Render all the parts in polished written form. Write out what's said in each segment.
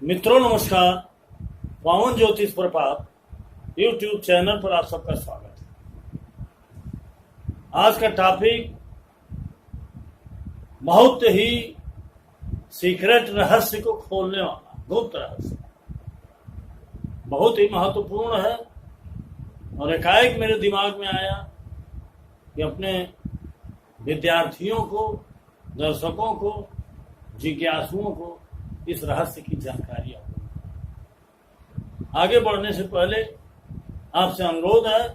मित्रों नमस्कार। पावन ज्योतिष प्रभात यूट्यूब चैनल पर आप सबका स्वागत है। आज का टॉपिक बहुत ही सीक्रेट रहस्य को खोलने वाला, गुप्त रहस्य, बहुत ही महत्वपूर्ण है। और एकाएक मेरे दिमाग में आया कि अपने विद्यार्थियों को, दर्शकों को, जिज्ञासुओं को इस रहस्य की जानकारी हो। आगे बढ़ने से पहले आपसे अनुरोध है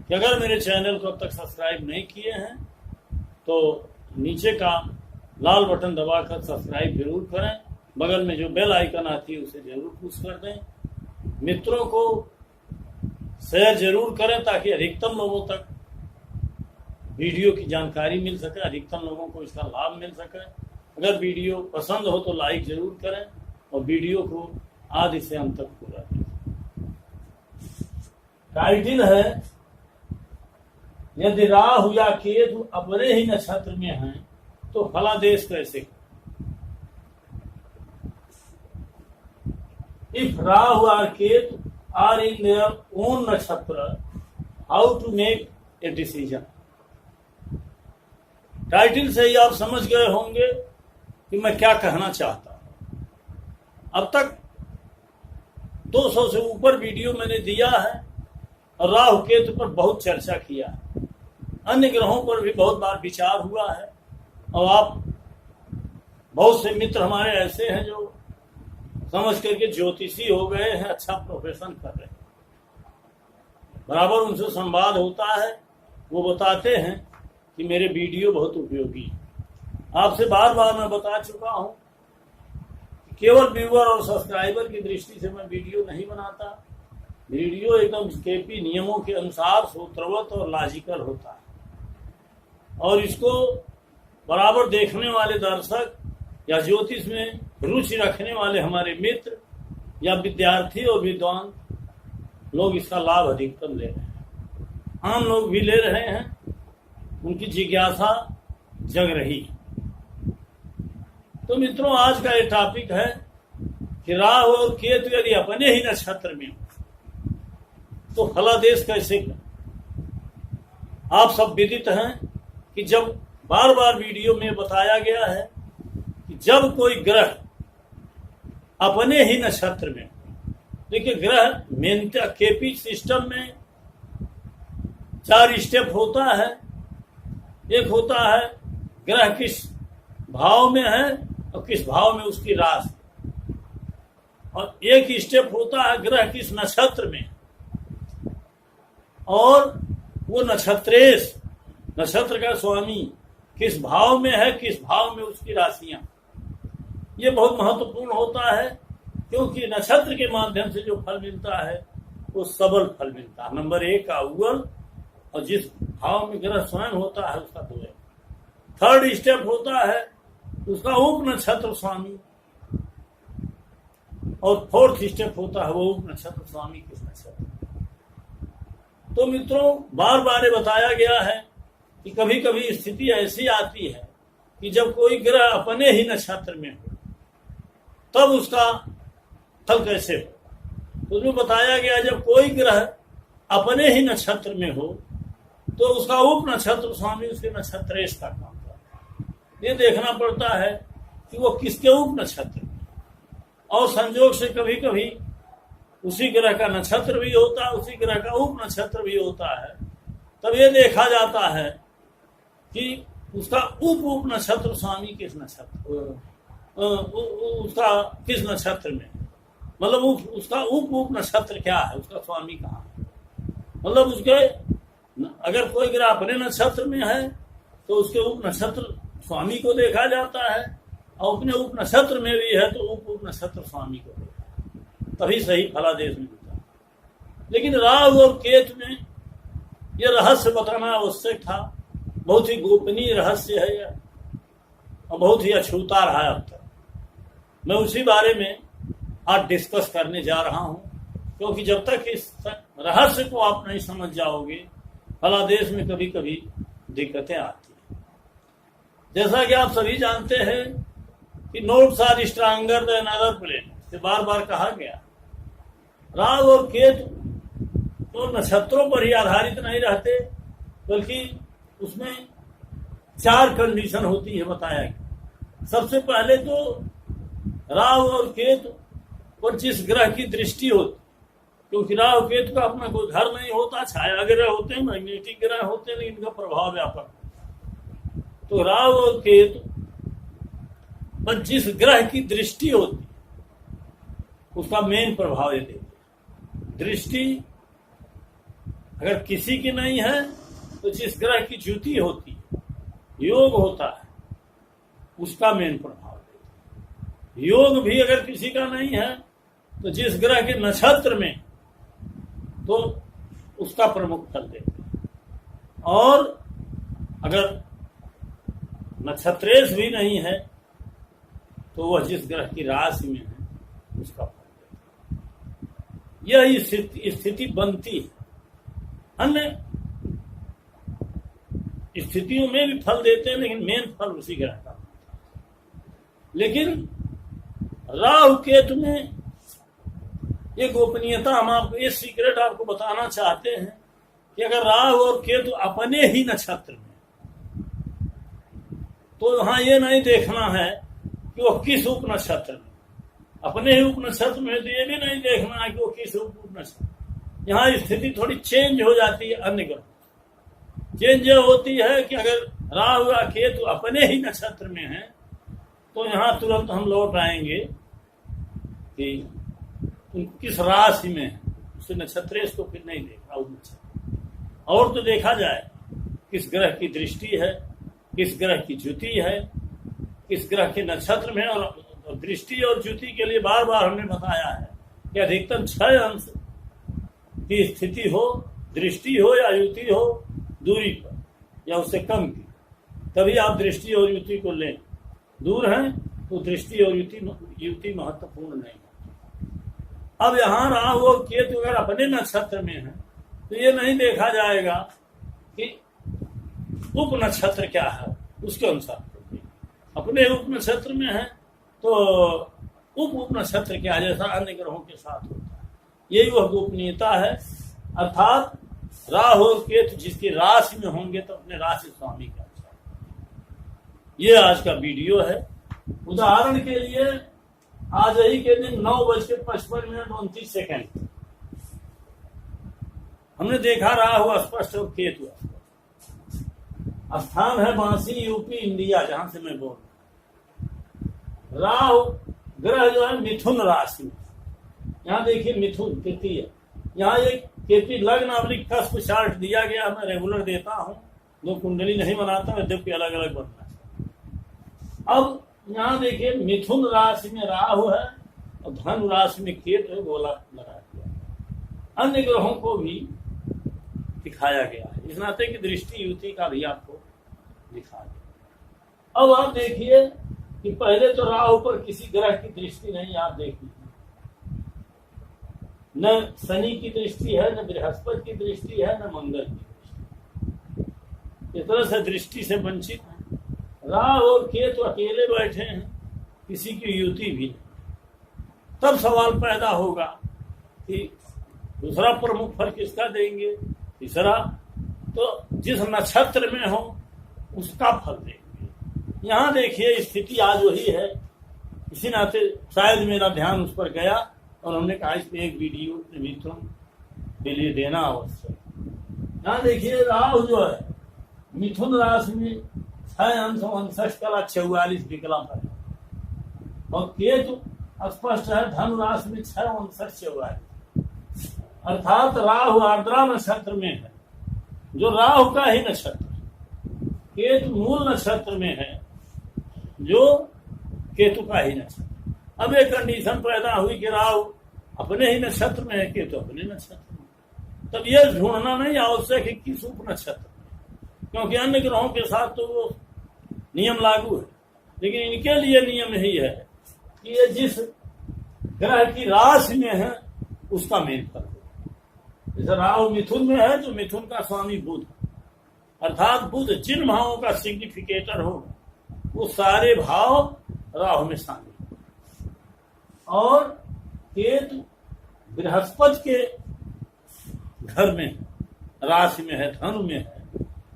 कि अगर मेरे चैनल को अब तक सब्सक्राइब नहीं किए हैं तो नीचे का लाल बटन दबाकर सब्सक्राइब जरूर करें। बगल में जो बेल आइकन आती है उसे जरूर पुश कर दें। मित्रों को शेयर जरूर करें ताकि अधिकतम लोगों तक वीडियो की जानकारी मिल सके, अधिकतम लोगों को इसका लाभ मिल सके। अगर वीडियो पसंद हो तो लाइक जरूर करें और वीडियो को आदि से अंत तक पूरा देखें। टाइटल है, यदि राहु या केतु अपने ही नक्षत्र में हैं तो फलादेश कैसे। इफ राहु और Ketu are in their own nakshatra, how to make a decision. Title से ही आप समझ गए होंगे कि मैं क्या कहना चाहता हूं। अब तक 200 से ऊपर वीडियो मैंने दिया है और राहु केतु पर बहुत चर्चा किया है। अन्य ग्रहों पर भी बहुत बार विचार हुआ है और आप बहुत से मित्र हमारे ऐसे हैं जो समझ करके ज्योतिषी हो गए हैं, अच्छा प्रोफेशन कर रहे हैं। बराबर उनसे संवाद होता है, वो बताते हैं कि मेरे वीडियो बहुत उपयोगी है। आपसे बार बार मैं बता चुका हूं कि केवल व्यूअर और सब्सक्राइबर की दृष्टि से मैं वीडियो नहीं बनाता। वीडियो एकदम केपी नियमों के अनुसार सूत्रवत और लॉजिकल होता है और इसको बराबर देखने वाले दर्शक या ज्योतिष में रुचि रखने वाले हमारे मित्र या विद्यार्थी और विद्वान लोग इसका लाभ अधिकतम ले रहे हैं। आम लोग भी ले रहे हैं, उनकी जिज्ञासा जग रही है। तो मित्रों, आज का ये टॉपिक है कि राहु और केतु यदि अपने ही नक्षत्र में हो तो फलादेश कैसे करें। आप सब विदित हैं कि जब बार बार वीडियो में बताया गया है कि जब कोई ग्रह अपने ही नक्षत्र में, देखिए ग्रह मेनता केपी सिस्टम में 4 स्टेप होता है। एक होता है ग्रह किस भाव में है और किस भाव में उसकी राशि, और एक स्टेप होता है ग्रह किस नक्षत्र में और वो नक्षत्रेश, नक्षत्र का स्वामी किस भाव में है, किस भाव में उसकी राशियां। ये बहुत महत्वपूर्ण होता है क्योंकि नक्षत्र के माध्यम से जो फल मिलता है वो सबल फल मिलता है। नंबर 1 का उगल और जिस भाव में ग्रह स्वयं होता है उसका 2 है। 3rd स्टेप होता है उसका उप नक्षत्र स्वामी और 4th स्टेप होता है वो उप नक्षत्र स्वामी किस नक्षत्र। तो मित्रों, बार बार बताया गया है कि कभी कभी स्थिति ऐसी आती है कि जब कोई ग्रह अपने ही नक्षत्र में हो तब उसका फल कैसे हो। तो उसमें बताया गया जब कोई ग्रह अपने ही नक्षत्र में हो तो उसका उप नक्षत्र स्वामी उसके नक्षत्रेश का काम करता है। ये देखना पड़ता है कि वो किसके उप नक्षत्र में, और संयोग से कभी कभी उसी ग्रह का नक्षत्र भी होता है, उसी ग्रह का उप नक्षत्र भी होता है। तब ये देखा जाता है कि उसका उप नक्षत्र स्वामी किस नक्षत्र, उसका किस नक्षत्र में, मतलब उसका उप नक्षत्र क्या है, उसका स्वामी कहाँ है। मतलब उसके अगर कोई ग्रह अपने नक्षत्र में है तो उसके उप नक्षत्र स्वामी को देखा जाता है, और अपने उप नक्षत्र में भी है तो उप नक्षत्र स्वामी को देखा, तभी सही फलादेश मिलता है। लेकिन राहु और केतु में यह रहस्य बताना आवश्यक था। बहुत ही गोपनीय रहस्य है यह और बहुत ही अछूता रहा है अब तक। मैं उसी बारे में आज डिस्कस करने जा रहा हूं क्योंकि जब तक इस रहस्य को आप नहीं समझ जाओगे फलादेश में कभी कभी दिक्कतें आती हैं। जैसा कि आप सभी जानते हैं कि notes are stronger than other planets. से बार बार कहा गया। राहु और केतु तो नक्षत्रों पर ही आधारित नहीं रहते, बल्कि उसमें 4 कंडीशन होती है बताया गया। सबसे पहले तो राहु और केतु पर जिस ग्रह की दृष्टि होती, क्योंकि राहु केतु का अपना कोई घर नहीं होता, छाया ग्रह होते हैं, मैग्नेटिक ग्रह होते हैं, लेकिन इनका प्रभाव व्यापक। तो राहु और केतु पर जिस ग्रह की दृष्टि होती उसका मेन प्रभाव ये देते। दृष्टि अगर किसी की नहीं है तो जिस ग्रह की ज्योति होती है, योग होता है, उसका मेन प्रभाव देते। योग भी अगर किसी का नहीं है तो जिस ग्रह के नक्षत्र में, तो उसका प्रमुख फल देते। और अगर नक्षत्रेश भी नहीं है तो वह जिस ग्रह की राशि में है उसका फल देते। यही स्थिति बनती है। अन्य स्थितियों में भी फल देते हैं, लेकिन मेन फल उसी ग्रह का। लेकिन राहु केतु में ये गोपनीयता, हम आपको ये सीक्रेट आपको बताना चाहते हैं कि अगर राहु और केतु अपने ही नक्षत्र में, तो वहां ये नहीं देखना है कि वो किस उप नक्षत्र में, अपने ही उप नक्षत्र में, तो ये भी नहीं देखना है कि वो किस उप नक्षत्र। यहाँ स्थिति थोड़ी चेंज हो जाती है। अन्य ग्रह चेंज होती है कि अगर राहु या केतु अपने ही नक्षत्र में है तो यहाँ तुरंत हम लौट आएंगे कि किस राशि में है, उसे नक्षत्रेश को फिर नहीं देखा उस नक्षत्र। और तो देखा जाए किस ग्रह की दृष्टि है, किस ग्रह की ज्योति है, किस ग्रह के नक्षत्र में। और दृष्टि और ज्योति के लिए बार बार हमने बताया है कि अधिकतम 6 अंश की स्थिति हो, दृष्टि हो या युति हो दूरी पर, या उससे कम की, तभी आप दृष्टि और युति को लें। दूर है तो दृष्टि और युति महत्वपूर्ण नहीं। अब यहाँ राहु और केतु अगर अपने नक्षत्र में है तो ये नहीं देखा जाएगा कि उप नक्षत्र क्या है, उसके अनुसार अपने उप नक्षत्र में है तो उप नक्षत्र क्या है, जैसा अन्य ग्रहों के साथ होता है। यही वह गोपनीयता है। अर्थात राहु और केतु जिसकी राशि में होंगे तो अपने राशि स्वामी का। ये आज का वीडियो है। उदाहरण के लिए आज ही के दिन 9:55 हमने देखा राहु स्पष्ट और केतु स्पष्ट। स्थान है बांसी, यूपी, इंडिया, जहां से मैं बोल रहा। राहु ग्रह जो है मिथुन राशि में, यहाँ देखिए मिथुन तृतीय, यहाँ एक केतु लग्न अवलिक कस्प चार्ट दिया गया। मैं रेगुलर देता हूँ, 2 कुंडली नहीं बनाता, जबकि अलग अलग बनना है। अब यहाँ देखिए मिथुन राशि में राहु है और धनु राशि में केतु है, गोला लगा दिया। अन्य ग्रहों को भी दिखाया गया है, इस नाते की दृष्टि युति का भी आपको दिखा दिया। अब आप देखिए कि पहले तो राहु पर किसी ग्रह की दृष्टि नहीं, आप देखिए न शनि की दृष्टि है, न बृहस्पति की दृष्टि है, न मंगल की दृष्टि। इस तरह से दृष्टि से वंचित है। राहु और केतु अकेले बैठे हैं, किसी की युति भी नहीं। तब सवाल पैदा होगा कि दूसरा प्रमुख फल किसका देंगे, तीसरा, तो जिस नक्षत्र में हो उसका फल देंगे। यहाँ देखिए स्थिति आज वही है। इसी नाते शायद मेरा ध्यान उस पर गया और हमने कहा इस पे एक वीडियो मिथुन के लिए देना आवश्यक। यहाँ देखिए राहु जो है मिथुन राशि में 6 अंश 59 कला 44 विकल्प है, और केतु स्पष्ट है धनु राशि में 6 अंश 44। अर्थात राहु आर्द्रा नक्षत्र में है, जो राहु का ही नक्षत्र। केतु मूल नक्षत्र में है, जो केतु का ही नक्षत्र। अब एक कंडीशन पैदा हुई कि राहु अपने ही नक्षत्र में है, केतु अपने नक्षत्र में। तब यह ढूंढना नहीं आवश्यक है किस उप नक्षत्र, क्योंकि अन्य ग्रहों के साथ तो वो नियम लागू है, लेकिन इनके लिए नियम यही है कि ये जिस ग्रह की राशि में है उसका मेन फल हो। जैसे राहु मिथुन में है तो मिथुन का स्वामी बुध, अर्थात बुध जिन भावों का सिग्निफिकेटर हो वो सारे भाव राहु में शामिल। और केतु बृहस्पति के घर में है, राशि में है, धनु में है।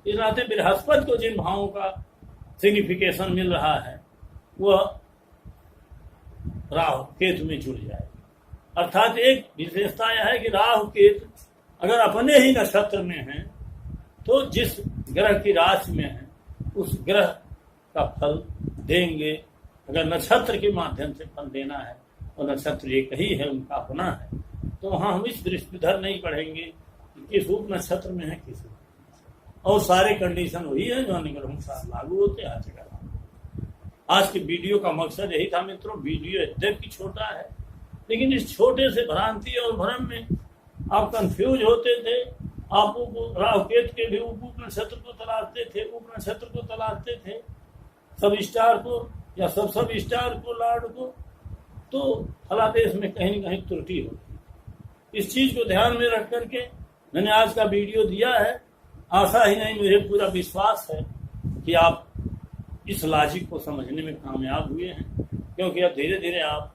इस नाते बृहस्पति को जिन भावों का सिग्निफिकेशन मिल रहा है वह राहु केतु में जुड़ जाए। अर्थात एक विशेषता यह है कि राहु केतु अगर अपने ही नक्षत्र में हैं तो जिस ग्रह की राशि में है उस ग्रह का फल देंगे। अगर नक्षत्र के माध्यम से फल देना है और नक्षत्र एक ही है, उनका अपना है, तो वहां हम इस दृष्टिधर नहीं पढ़ेंगे कि किस उप नक्षत्र में है, किस और सारे कंडीशन वही है जो अनुग्रह साथ लागू होते हैं। आज के वीडियो का मकसद यही था मित्रों। वीडियो यद्यपि छोटा है लेकिन इस छोटे से भ्रांति और भ्रम में आप कंफ्यूज होते थे। आप राहु केतु के भी उप नक्षत्र को तलाशते थे, उप नक्षत्र को तलाशते थे, सब स्टार को या सब स्टार को, लॉर्ड को, तो फलादेश में कहीं न कहीं त्रुटि होगी। इस चीज को ध्यान में रख करके मैंने आज का वीडियो दिया है। आशा ही नहीं, मुझे पूरा विश्वास है कि आप इस लॉजिक को समझने में कामयाब हुए हैं, क्योंकि अब धीरे धीरे आप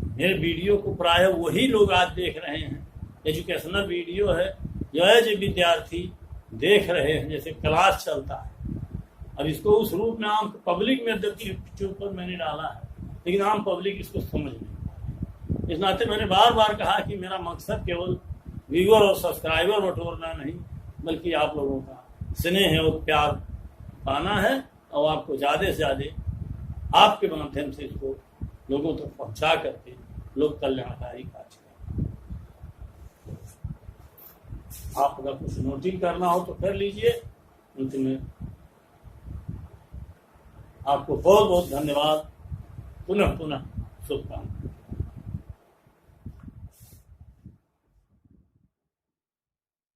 मेरे वीडियो को प्राय वही लोग आज देख रहे हैं। एजुकेशनल वीडियो है जो एज विद्यार्थी देख रहे हैं, जैसे क्लास चलता है। अब इसको उस रूप में आम पब्लिक में यूट्यूब पर मैंने डाला है, लेकिन आम पब्लिक इसको समझ नहीं पा रही। इस नाते मैंने बार बार कहा कि मेरा मकसद केवल व्यूअर और सब्सक्राइबर बटोरना नहीं, बल्कि आप लोगों का स्नेह और प्यार पाना है और आपको ज़्यादा से ज़्यादा आपके माध्यम से इसको लोगों तक पहुंचा करके लोक कल्याणकारी कार्य करें। आप अगर कुछ नोटिंग करना हो तो कर लीजिए। अंत में आपको बहुत बहुत धन्यवाद। पुनः शुभकामनाएं।